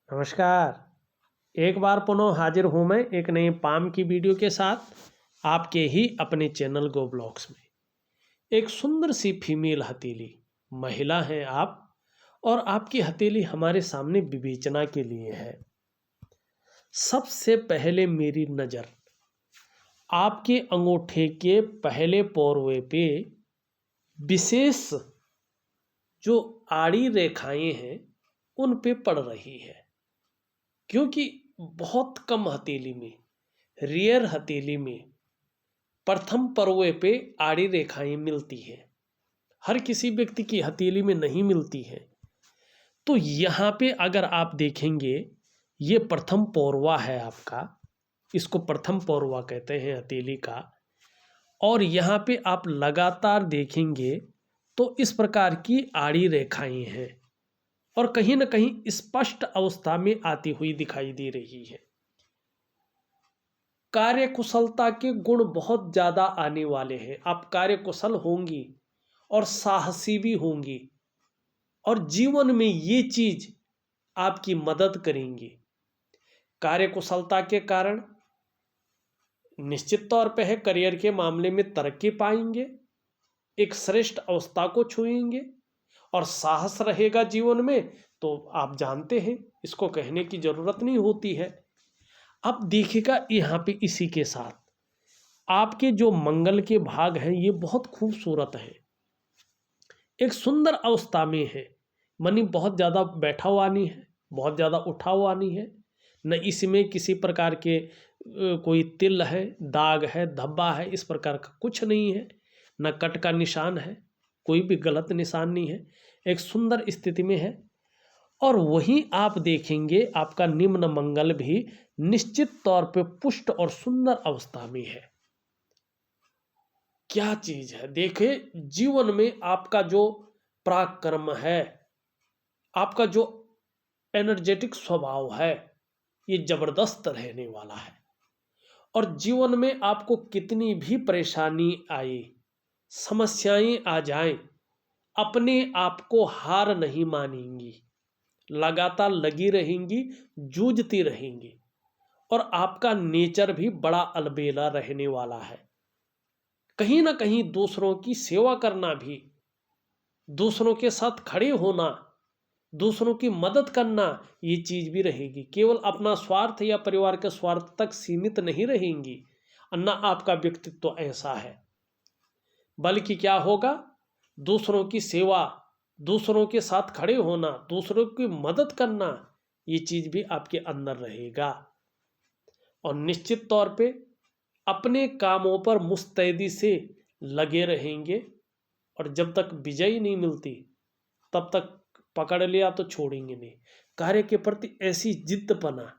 नमस्कार। एक बार पुनः हाजिर हूँ मैं एक नई पाम की वीडियो के साथ आपके ही अपने चैनल गो ब्लॉग्स में। एक सुंदर सी फीमेल हथेली, महिला हैं आप, और आपकी हथेली हमारे सामने विवेचना के लिए है। सबसे पहले मेरी नज़र आपके अंगूठे के पहले पौरवे पे विशेष जो आड़ी रेखाएं हैं उन पे पड़ रही है, क्योंकि बहुत कम हथेली में, रेयर हथेली में प्रथम पर्वे पे आड़ी रेखाएं मिलती हैं। हर किसी व्यक्ति की हथेली में नहीं मिलती है। तो यहाँ पे अगर आप देखेंगे, ये प्रथम पौरवा है आपका, इसको प्रथम पौरवा कहते हैं हथेली का। और यहाँ पे आप लगातार देखेंगे तो इस प्रकार की आड़ी रेखाएं हैं और कहीं ना कहीं स्पष्ट अवस्था में आती हुई दिखाई दे रही है। कार्यकुशलता के गुण बहुत ज़्यादा आने वाले हैं। आप कार्यकुशल होंगी और साहसी भी होंगी, और जीवन में ये चीज़ आपकी मदद करेंगी। कार्यकुशलता के कारण निश्चित तौर पे है करियर के मामले में तरक्की पाएंगे, एक श्रेष्ठ अवस्था को छुएंगे, और साहस रहेगा जीवन में तो आप जानते हैं, इसको कहने की ज़रूरत नहीं होती है। अब देखिएगा यहाँ पे इसी के साथ आपके जो मंगल के भाग हैं ये बहुत खूबसूरत हैं, एक सुंदर अवस्था में है। मनी बहुत ज़्यादा बैठा हुआ नहीं है, बहुत ज़्यादा उठा हुआ नहीं है, न इसमें किसी प्रकार के कोई तिल है, दाग है, धब्बा है, इस प्रकार का कुछ नहीं है, न कट का निशान है, कोई भी गलत निशान नहीं है, एक सुंदर स्थिति में है। और वहीं आप देखेंगे आपका निम्न मंगल भी निश्चित तौर पे पुष्ट और सुंदर अवस्था में है। क्या चीज है, देखे जीवन में आपका जो पराक्रम है, आपका जो एनर्जेटिक स्वभाव है, ये जबरदस्त रहने वाला है। और जीवन में आपको कितनी भी परेशानी आए, समस्याएं आ जाएं, अपने आप को हार नहीं मानेंगी, लगातार लगी रहेंगी, जूझती रहेंगी। और आपका नेचर भी बड़ा अलबेला रहने वाला है। कहीं ना कहीं दूसरों की सेवा करना भी, दूसरों के साथ खड़े होना, दूसरों की मदद करना, ये चीज़ भी रहेगी। केवल अपना स्वार्थ या परिवार के स्वार्थ तक सीमित नहीं रहेंगी, अन्ना आपका व्यक्तित्व ऐसा है। बल्कि क्या होगा, दूसरों की सेवा, दूसरों के साथ खड़े होना, दूसरों की मदद करना, ये चीज़ भी आपके अंदर रहेगा। और निश्चित तौर पे अपने कामों पर मुस्तैदी से लगे रहेंगे, और जब तक विजय नहीं मिलती तब तक पकड़ लिया तो छोड़ेंगे नहीं। कार्य के प्रति ऐसी जिद्दपना,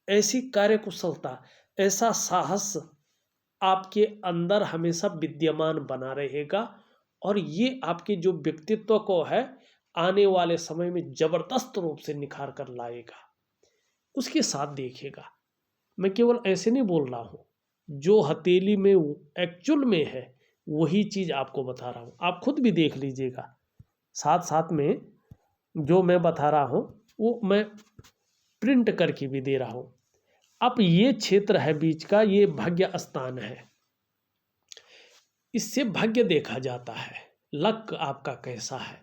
ऐसी कार्यकुशलता, ऐसा साहस आपके अंदर हमेशा विद्यमान बना रहेगा, और ये आपके जो व्यक्तित्व को है आने वाले समय में जबरदस्त रूप से निखार कर लाएगा। उसके साथ देखिएगा, मैं केवल ऐसे नहीं बोल रहा हूँ, जो हथेली में एक्चुअल में है वही चीज़ आपको बता रहा हूँ। आप खुद भी देख लीजिएगा, साथ साथ में जो मैं बता रहा हूँ वो मैं प्रिंट करके भी दे रहा हूँ। अब ये क्षेत्र है बीच का, ये भाग्य स्थान है, इससे भाग्य देखा जाता है, लक आपका कैसा है।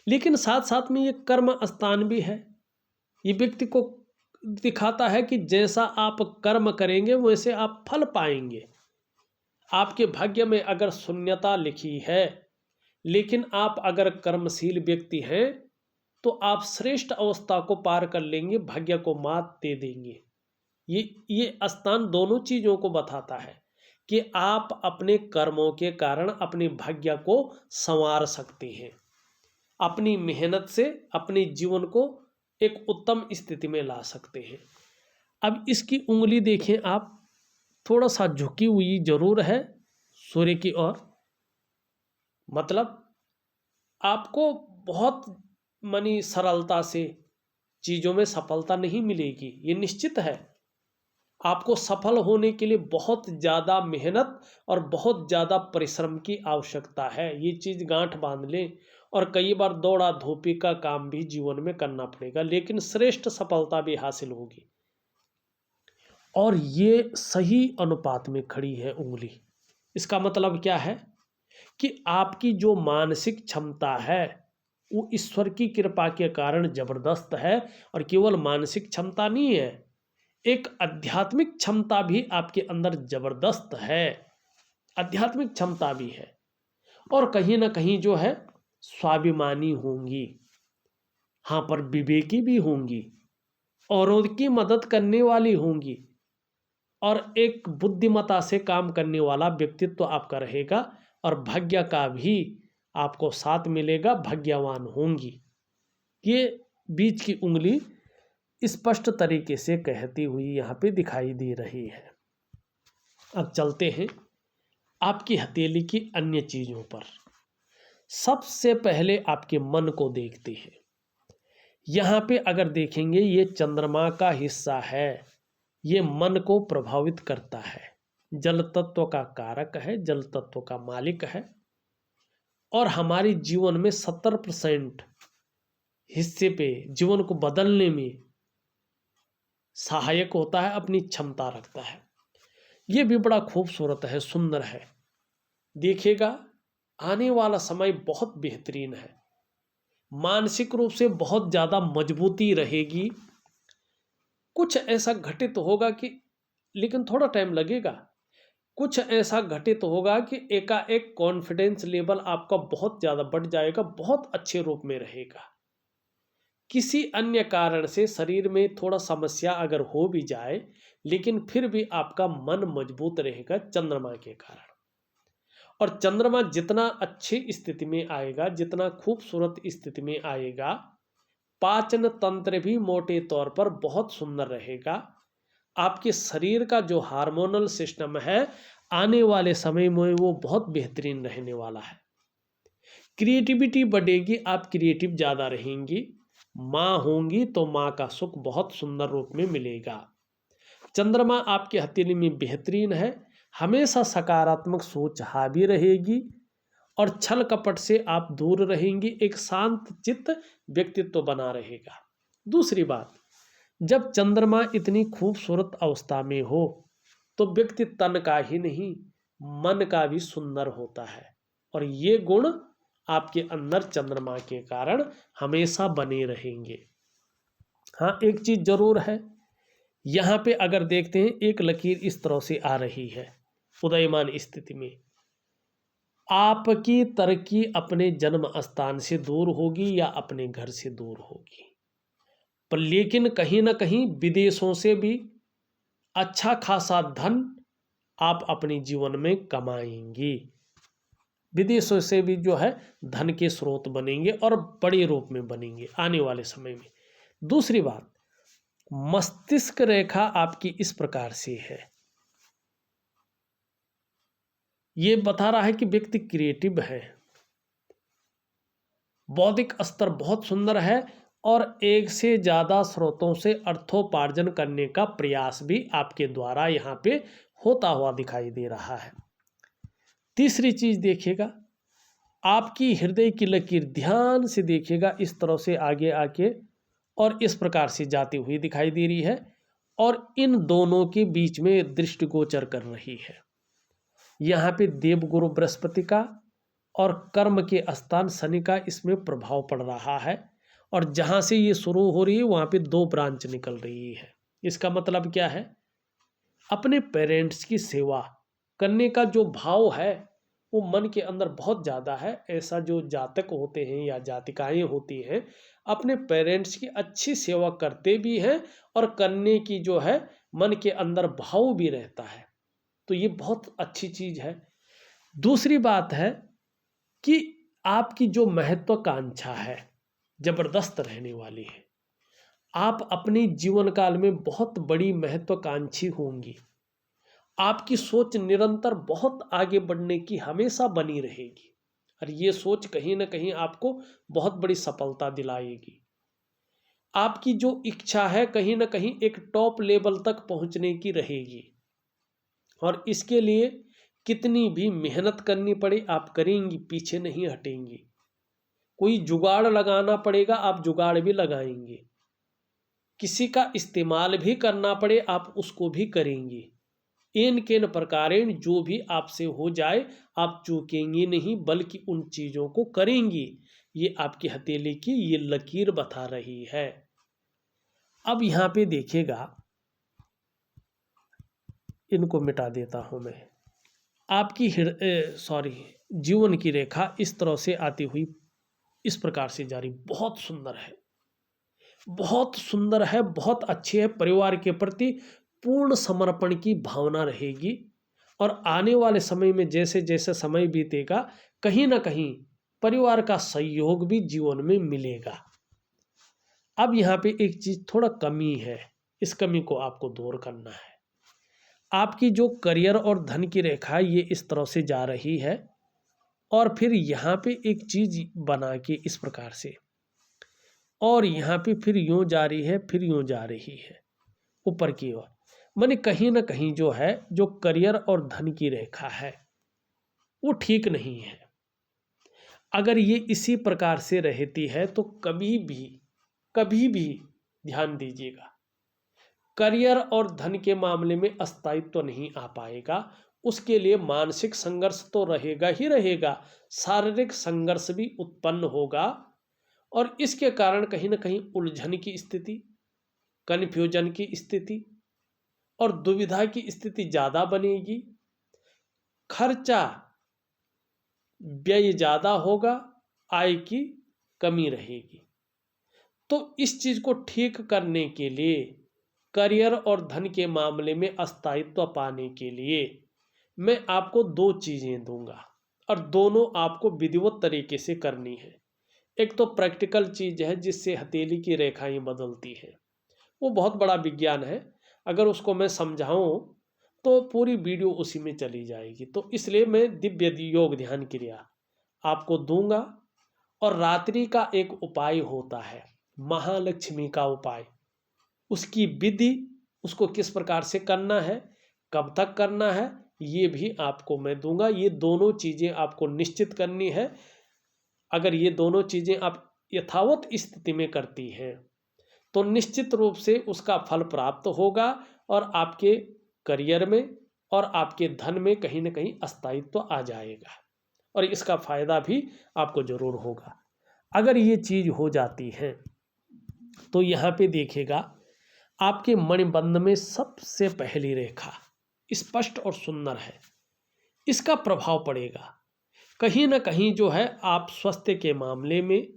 लेकिन साथ साथ में ये कर्म स्थान भी है, ये व्यक्ति को दिखाता है कि जैसा आप कर्म करेंगे वैसे आप फल पाएंगे। आपके भाग्य में अगर शून्यता लिखी है, लेकिन आप अगर कर्मशील व्यक्ति हैं तो आप श्रेष्ठ अवस्था को पार कर लेंगे, भाग्य को मात दे देंगे। ये स्थान दोनों चीज़ों को बताता है कि आप अपने कर्मों के कारण अपने भाग्य को संवार सकते हैं, अपनी मेहनत से अपने जीवन को एक उत्तम स्थिति में ला सकते हैं। अब इसकी उंगली देखें आप, थोड़ा सा झुकी हुई जरूर है सूर्य की ओर, मतलब आपको बहुत मनी सरलता से चीज़ों में सफलता नहीं मिलेगी, ये निश्चित है। आपको सफल होने के लिए बहुत ज़्यादा मेहनत और बहुत ज़्यादा परिश्रम की आवश्यकता है, ये चीज़ गांठ बांध लें। और कई बार दौड़ा धूपी का काम भी जीवन में करना पड़ेगा, लेकिन श्रेष्ठ सफलता भी हासिल होगी। और ये सही अनुपात में खड़ी है उंगली। इसका मतलब क्या है कि आपकी जो मानसिक क्षमता है वो ईश्वर की कृपा के कारण जबरदस्त है। और केवल मानसिक क्षमता नहीं है, एक आध्यात्मिक क्षमता भी आपके अंदर जबरदस्त है, आध्यात्मिक क्षमता भी है। और कहीं ना कहीं जो है स्वाभिमानी होंगी, हाँ, पर विवेकी भी होंगी, औरों की मदद करने वाली होंगी, और एक बुद्धिमता से काम करने वाला व्यक्तित्व आपका रहेगा, और भाग्य का भी आपको साथ मिलेगा, भाग्यवान होंगी। ये बीच की उंगली स्पष्ट तरीके से कहती हुई यहाँ पे दिखाई दे रही है। अब चलते हैं आपकी हथेली की अन्य चीजों पर। सबसे पहले आपके मन को देखते हैं। यहाँ पे अगर देखेंगे ये चंद्रमा का हिस्सा है, ये मन को प्रभावित करता है, जल तत्व का कारक है, जल तत्व का मालिक है, और हमारी जीवन में 70% हिस्से पे जीवन को बदलने में सहायक होता है, अपनी क्षमता रखता है। ये भी बड़ा खूबसूरत है, सुंदर है। देखिएगा आने वाला समय बहुत बेहतरीन है, मानसिक रूप से बहुत ज़्यादा मजबूती रहेगी। कुछ ऐसा घटित होगा कि, लेकिन थोड़ा टाइम लगेगा, कुछ ऐसा घटित होगा कि एकाएक कॉन्फिडेंस लेवल आपका बहुत ज़्यादा बढ़ जाएगा, बहुत अच्छे रूप में रहेगा। किसी अन्य कारण से शरीर में थोड़ा समस्या अगर हो भी जाए, लेकिन फिर भी आपका मन मजबूत रहेगा चंद्रमा के कारण। और चंद्रमा जितना अच्छी स्थिति में आएगा, जितना खूबसूरत स्थिति में आएगा, पाचन तंत्र भी मोटे तौर पर बहुत सुंदर रहेगा। आपके शरीर का जो हार्मोनल सिस्टम है आने वाले समय में वो बहुत बेहतरीन रहने वाला है। क्रिएटिविटी बढ़ेगी, आप क्रिएटिव ज़्यादा रहेंगी। माँ होंगी तो माँ का सुख बहुत सुंदर रूप में मिलेगा। चंद्रमा आपके हथेली में बेहतरीन है, हमेशा सकारात्मक सोच हावी रहेगी, और छल कपट से आप दूर रहेंगी, एक शांत चित्त व्यक्तित्व बना रहेगा। दूसरी बात, जब चंद्रमा इतनी खूबसूरत अवस्था में हो तो व्यक्ति तन का ही नहीं मन का भी सुंदर होता है, और ये गुण आपके अंदर चंद्रमा के कारण हमेशा बने रहेंगे। हाँ, एक चीज जरूर है, यहाँ पे अगर देखते हैं एक लकीर इस तरह से आ रही है उदयमान स्थिति में, आपकी तरक्की अपने जन्म स्थान से दूर होगी या अपने घर से दूर होगी, पर लेकिन कहीं ना कहीं विदेशों से भी अच्छा खासा धन आप अपने जीवन में कमाएंगी। विदेशों से भी जो है धन के स्रोत बनेंगे और बड़े रूप में बनेंगे आने वाले समय में। दूसरी बात, मस्तिष्क रेखा आपकी इस प्रकार से है, ये बता रहा है कि व्यक्ति क्रिएटिव है, बौद्धिक स्तर बहुत सुंदर है, और एक से ज़्यादा स्रोतों से अर्थोपार्जन करने का प्रयास भी आपके द्वारा यहाँ पे होता हुआ दिखाई दे रहा है। तीसरी चीज देखिएगा, आपकी हृदय की लकीर ध्यान से देखिएगा, इस तरह से आगे आके और इस प्रकार से जाती हुई दिखाई दे रही है, और इन दोनों के बीच में दृष्टिगोचर कर रही है। यहाँ पे देवगुरु बृहस्पति का और कर्म के स्थान शनि का इसमें प्रभाव पड़ रहा है, और जहाँ से ये शुरू हो रही है वहाँ पे 2 ब्रांच निकल रही है। इसका मतलब क्या है, अपने पेरेंट्स की सेवा करने का जो भाव है वो मन के अंदर बहुत ज़्यादा है। ऐसा जो जातक होते हैं या जातिकाएं होती हैं, अपने पेरेंट्स की अच्छी सेवा करते भी हैं, और करने की जो है मन के अंदर भाव भी रहता है, तो ये बहुत अच्छी चीज़ है। दूसरी बात है कि आपकी जो महत्वाकांक्षा है जबरदस्त रहने वाली है, आप अपने जीवन काल में बहुत बड़ी महत्वाकांक्षी होंगी, आपकी सोच निरंतर बहुत आगे बढ़ने की हमेशा बनी रहेगी, और ये सोच कहीं ना कहीं आपको बहुत बड़ी सफलता दिलाएगी। आपकी जो इच्छा है कहीं ना कहीं एक टॉप लेवल तक पहुंचने की रहेगी, और इसके लिए कितनी भी मेहनत करनी पड़े आप करेंगी, पीछे नहीं हटेंगी। कोई जुगाड़ लगाना पड़ेगा, आप जुगाड़ भी लगाएंगे। किसी का इस्तेमाल भी करना पड़े, आप उसको भी करेंगे। इन किन प्रकारेण जो भी आपसे हो जाए, आप चूकेंगे नहीं, बल्कि उन चीज़ों को करेंगे। ये आपकी हथेली की ये लकीर बता रही है। अब यहाँ पे देखिएगा, इनको मिटा देता हूँ मैं। आपकी जीवन की रेखा इस तरह से आती हुई इस प्रकार से जारी, बहुत सुंदर है, बहुत सुंदर है, बहुत अच्छी है। परिवार के प्रति पूर्ण समर्पण की भावना रहेगी और आने वाले समय में जैसे जैसे समय बीतेगा, कहीं ना कहीं परिवार का सहयोग भी जीवन में मिलेगा। अब यहाँ पे एक चीज थोड़ा कमी है, इस कमी को आपको दूर करना है। आपकी जो करियर और धन की रेखा ये इस तरह से जा रही है और फिर यहाँ पे एक चीज बना के इस प्रकार से, और यहाँ पे फिर यूं जा रही है, फिर यूं जा रही है ऊपर की ओर। माने कहीं ना कहीं जो है, जो करियर और धन की रेखा है वो ठीक नहीं है। अगर ये इसी प्रकार से रहती है तो कभी भी ध्यान दीजिएगा, करियर और धन के मामले में स्थायित्व नहीं आ पाएगा। उसके लिए मानसिक संघर्ष तो रहेगा ही रहेगा, शारीरिक संघर्ष भी उत्पन्न होगा और इसके कारण कहीं ना कहीं उलझन की स्थिति, कन्फ्यूजन की स्थिति और दुविधा की स्थिति ज़्यादा बनेगी। खर्चा व्यय ज़्यादा होगा, आय की कमी रहेगी। तो इस चीज़ को ठीक करने के लिए, करियर और धन के मामले में स्थायित्व पाने के लिए मैं आपको दो चीज़ें दूंगा और दोनों आपको विधिवत तरीके से करनी है। एक तो प्रैक्टिकल चीज़ है जिससे हथेली की रेखाएं बदलती हैं, वो बहुत बड़ा विज्ञान है, अगर उसको मैं समझाऊं तो पूरी वीडियो उसी में चली जाएगी। तो इसलिए मैं दिव्य योग ध्यान क्रिया आपको दूंगा। और रात्रि का एक उपाय होता है, महालक्ष्मी का उपाय, उसकी विधि, उसको किस प्रकार से करना है, कब तक करना है, ये भी आपको मैं दूंगा। ये दोनों चीज़ें आपको निश्चित करनी है। अगर ये दोनों चीज़ें आप यथावत स्थिति में करती हैं तो निश्चित रूप से उसका फल प्राप्त होगा और आपके करियर में और आपके धन में कहीं ना कहीं स्थायित्व आ जाएगा और इसका फायदा भी आपको जरूर होगा। अगर ये चीज़ हो जाती है तो यहाँ पे देखिएगा, आपके मणिबंध में सबसे पहली रेखा स्पष्ट और सुंदर है, इसका प्रभाव पड़ेगा। कहीं ना कहीं जो है आप स्वास्थ्य के मामले में,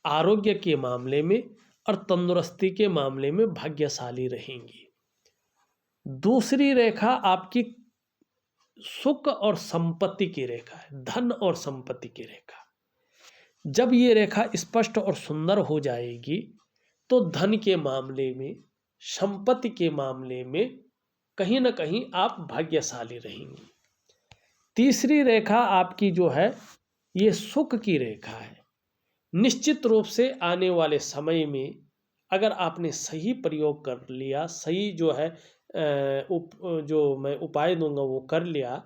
आरोग्य के मामले में और तंदुरुस्ती के मामले में भाग्यशाली रहेंगी। दूसरी रेखा आपकी सुख और संपत्ति की रेखा है, धन और संपत्ति की रेखा। जब ये रेखा स्पष्ट और सुंदर हो जाएगी तो धन के मामले में, संपत्ति के मामले में कहीं ना कहीं आप भाग्यशाली रहेंगी। तीसरी रेखा आपकी जो है ये सुख की रेखा है। निश्चित रूप से आने वाले समय में अगर आपने सही प्रयोग कर लिया, सही जो है जो मैं उपाय दूंगा वो कर लिया,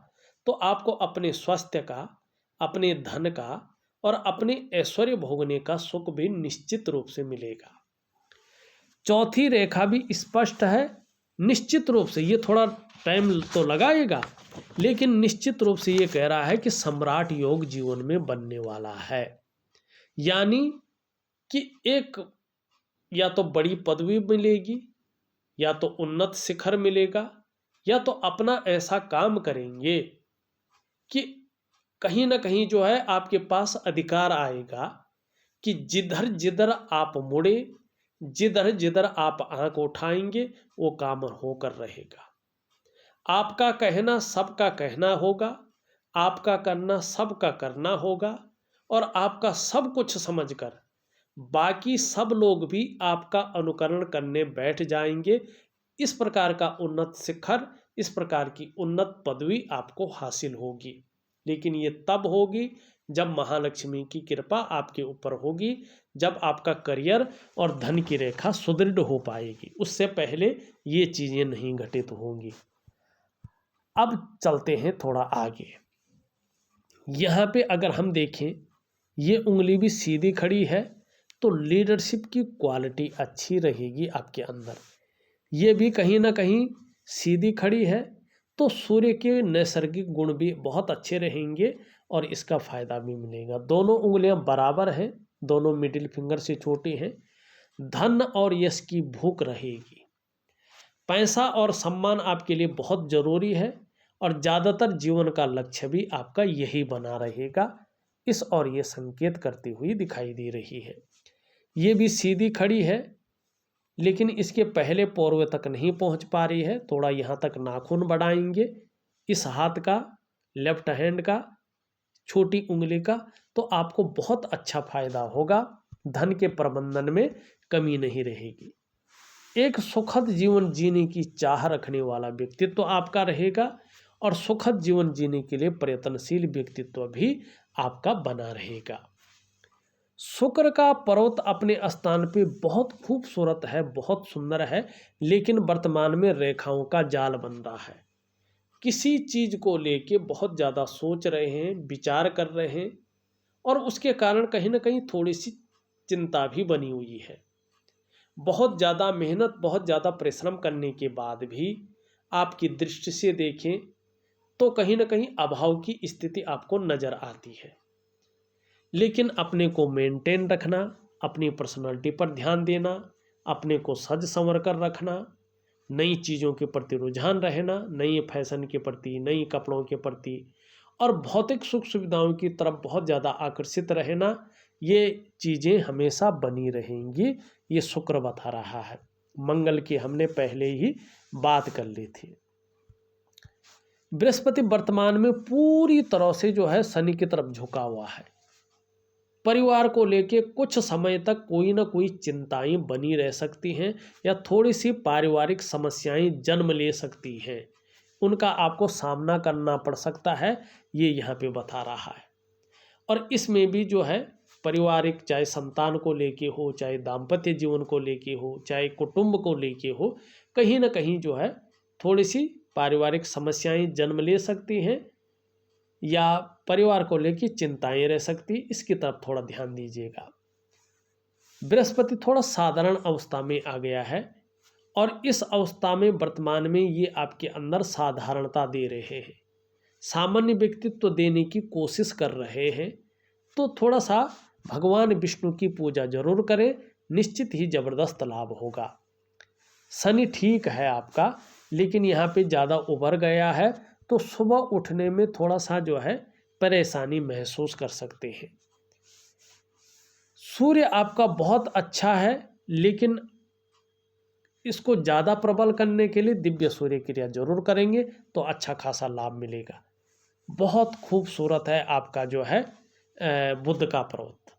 तो आपको अपने स्वास्थ्य का, अपने धन का और अपने ऐश्वर्य भोगने का सुख भी निश्चित रूप से मिलेगा। चौथी रेखा भी स्पष्ट है, निश्चित रूप से ये थोड़ा टाइम तो लगाएगा लेकिन निश्चित रूप से ये कह रहा है कि सम्राट योग जीवन में बनने वाला है। यानी कि एक या तो बड़ी पदवी मिलेगी, या तो उन्नत शिखर मिलेगा, या तो अपना ऐसा काम करेंगे कि कहीं ना कहीं जो है आपके पास अधिकार आएगा कि जिधर जिधर आप मुड़े, जिधर जिधर आप आंख उठाएंगे वो काम होकर रहेगा। आपका कहना सबका कहना होगा, आपका करना सबका करना होगा और आपका सब कुछ समझकर बाकी सब लोग भी आपका अनुकरण करने बैठ जाएंगे। इस प्रकार का उन्नत शिखर, इस प्रकार की उन्नत पदवी आपको हासिल होगी। लेकिन ये तब होगी जब महालक्ष्मी की कृपा आपके ऊपर होगी, जब आपका करियर और धन की रेखा सुदृढ़ हो पाएगी। उससे पहले ये चीज़ें नहीं घटित होंगी। अब चलते हैं थोड़ा आगे। यहाँ पे अगर हम देखें ये उंगली भी सीधी खड़ी है तो लीडरशिप की क्वालिटी अच्छी रहेगी आपके अंदर। ये भी कहीं ना कहीं सीधी खड़ी है तो सूर्य के नैसर्गिक गुण भी बहुत अच्छे रहेंगे और इसका फायदा भी मिलेगा। दोनों उंगलियां बराबर हैं, दोनों मिडिल फिंगर से छोटी हैं। धन और यश की भूख रहेगी। पैसा और सम्मान आपके लिए बहुत जरूरी है और ज़्यादातर जीवन का लक्ष्य भी आपका यही बना रहेगा। इस और ये संकेत करती हुई दिखाई दे रही है। ये भी सीधी खड़ी है लेकिन इसके पहले पोर्वे तक नहीं पहुंच पा रही है, थोड़ा यहाँ तक नाखून बढ़ाएंगे इस हाथ का, लेफ्ट हैंड का, छोटी उंगली का, तो आपको बहुत अच्छा फायदा होगा। धन के प्रबंधन में कमी नहीं रहेगी। एक सुखद जीवन जीने की चाह रखने वाला व्यक्तित्व तो आपका रहेगा और सुखद जीवन जीने के लिए प्रयत्नशील व्यक्तित्व भी आपका बना रहेगा। शुक्र का पर्वत अपने स्थान पे बहुत खूबसूरत है, बहुत सुंदर है, लेकिन वर्तमान में रेखाओं का जाल बन रहा है। किसी चीज को लेके बहुत ज़्यादा सोच रहे हैं, विचार कर रहे हैं और उसके कारण कहीं ना कहीं थोड़ी सी चिंता भी बनी हुई है। बहुत ज़्यादा मेहनत, बहुत ज़्यादा परिश्रम करने के बाद भी आपकी दृष्टि से देखें तो कहीं ना कहीं अभाव की स्थिति आपको नज़र आती है। लेकिन अपने को मेंटेन रखना, अपनी पर्सनालिटी पर ध्यान देना, अपने को सज संवर कर रखना, नई चीज़ों के प्रति रुझान रहना, नई फैशन के प्रति, नई कपड़ों के प्रति और भौतिक सुख सुविधाओं की तरफ बहुत ज़्यादा आकर्षित रहना, ये चीज़ें हमेशा बनी रहेंगी। ये शुक्र बता रहा है। मंगल की हमने पहले ही बात कर ली थी। बृहस्पति वर्तमान में पूरी तरह से जो है शनि की तरफ झुका हुआ है। परिवार को लेके कुछ समय तक कोई ना कोई चिंताएं बनी रह सकती हैं या थोड़ी सी पारिवारिक समस्याएं जन्म ले सकती हैं, उनका आपको सामना करना पड़ सकता है, ये यहाँ पे बता रहा है। और इसमें भी जो है पारिवारिक, चाहे संतान को लेके हो, चाहे दाम्पत्य जीवन को लेके हो, चाहे कुटुंब को लेके हो, कहीं ना कहीं जो है थोड़ी सी पारिवारिक समस्याएं जन्म ले सकती हैं या परिवार को लेकर चिंताएं रह सकती, इसकी तरफ थोड़ा ध्यान दीजिएगा। बृहस्पति थोड़ा साधारण अवस्था में आ गया है और इस अवस्था में वर्तमान में ये आपके अंदर साधारणता दे रहे हैं, सामान्य व्यक्तित्व देने की कोशिश कर रहे हैं। तो थोड़ा सा भगवान विष्णु की पूजा जरूर करें, निश्चित ही जबरदस्त लाभ होगा। शनि ठीक है आपका, लेकिन यहाँ पे ज़्यादा उभर गया है तो सुबह उठने में थोड़ा सा जो है परेशानी महसूस कर सकते हैं। सूर्य आपका बहुत अच्छा है, लेकिन इसको ज़्यादा प्रबल करने के लिए दिव्य सूर्य क्रिया जरूर करेंगे तो अच्छा खासा लाभ मिलेगा। बहुत खूबसूरत है आपका जो है बुध का पर्वत।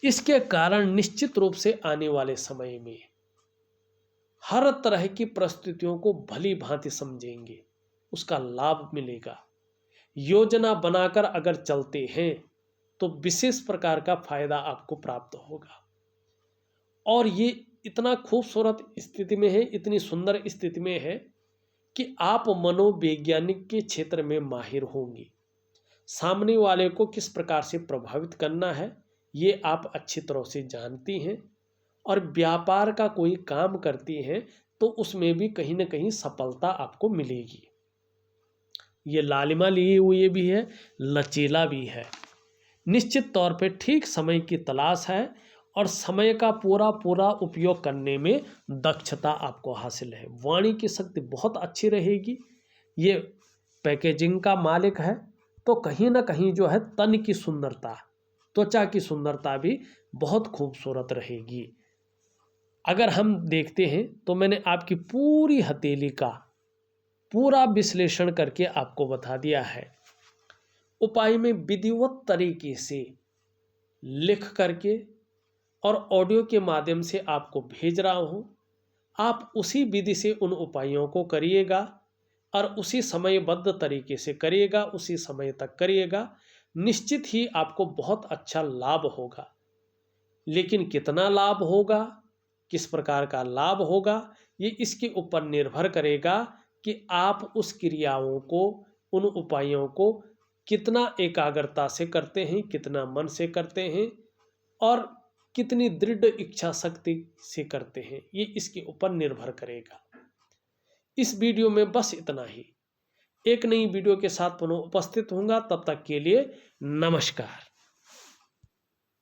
इसके कारण निश्चित रूप से आने वाले समय में हर तरह की परिस्थितियों को भली भांति समझेंगे, उसका लाभ मिलेगा। योजना बनाकर अगर चलते हैं तो विशेष प्रकार का फायदा आपको प्राप्त होगा। और ये इतना खूबसूरत स्थिति में है, इतनी सुंदर स्थिति में है कि आप मनोवैज्ञानिक के क्षेत्र में माहिर होंगे। सामने वाले को किस प्रकार से प्रभावित करना है ये आप अच्छी तरह से जानती हैं और व्यापार का कोई काम करती हैं तो उसमें भी कहीं ना कहीं सफलता आपको मिलेगी। ये लालिमा लिए हुए भी है, लचीला भी है। निश्चित तौर पे ठीक समय की तलाश है और समय का पूरा पूरा उपयोग करने में दक्षता आपको हासिल है। वाणी की शक्ति बहुत अच्छी रहेगी। ये पैकेजिंग का मालिक है तो कहीं ना कहीं जो है तन की सुंदरता, त्वचा की सुंदरता भी बहुत खूबसूरत रहेगी। अगर हम देखते हैं तो मैंने आपकी पूरी हथेली का पूरा विश्लेषण करके आपको बता दिया है। उपाय में विधिवत तरीके से लिख करके और ऑडियो के माध्यम से आपको भेज रहा हूँ। आप उसी विधि से उन उपायों को करिएगा और उसी समयबद्ध तरीके से करिएगा, उसी समय तक करिएगा। निश्चित ही आपको बहुत अच्छा लाभ होगा। लेकिन कितना लाभ होगा, किस प्रकार का लाभ होगा, ये इसके ऊपर निर्भर करेगा कि आप उस क्रियाओं को, उन उपायों को कितना एकाग्रता से करते हैं, कितना मन से करते हैं और कितनी दृढ़ इच्छा शक्ति से करते हैं, ये इसके ऊपर निर्भर करेगा। इस वीडियो में बस इतना ही। एक नई वीडियो के साथ पुनः उपस्थित होऊंगा, तब तक के लिए नमस्कार।